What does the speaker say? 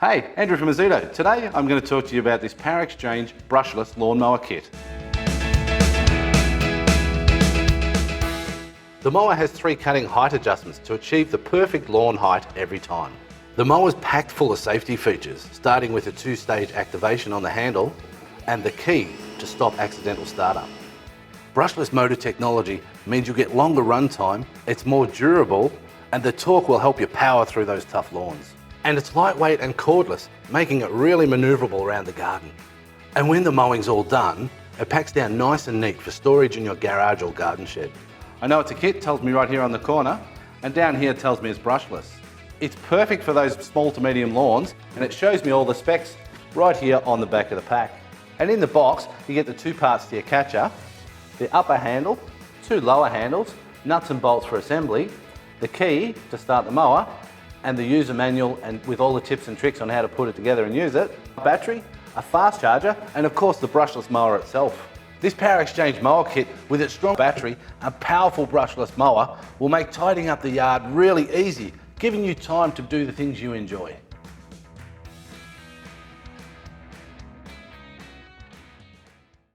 Hey, Andrew from Ozito. Today I'm going to talk to you about this Power Exchange Brushless Lawn Mower Kit. The mower has 3 cutting height adjustments to achieve the perfect lawn height every time. The mower is packed full of safety features, starting with a 2-stage activation on the handle and the key to stop accidental startup. Brushless motor technology means you'll get longer run time, it's more durable, and the torque will help you power through those tough lawns. And it's lightweight and cordless, making it really manoeuvrable around the garden. And when the mowing's all done, it packs down nice and neat for storage in your garage or garden shed. I know it's a kit, tells me right here on the corner, and down here tells me it's brushless. It's perfect for those small to medium lawns, and it shows me all the specs right here on the back of the pack. And in the box, you get the 2 parts to your catcher, the upper handle, 2 lower handles, nuts and bolts for assembly, the key to start the mower, and the user manual and with all the tips and tricks on how to put it together and use it, a battery, a fast charger, and of course the brushless mower itself. This Power Exchange mower kit with its strong battery and powerful brushless mower will make tidying up the yard really easy, giving you time to do the things you enjoy.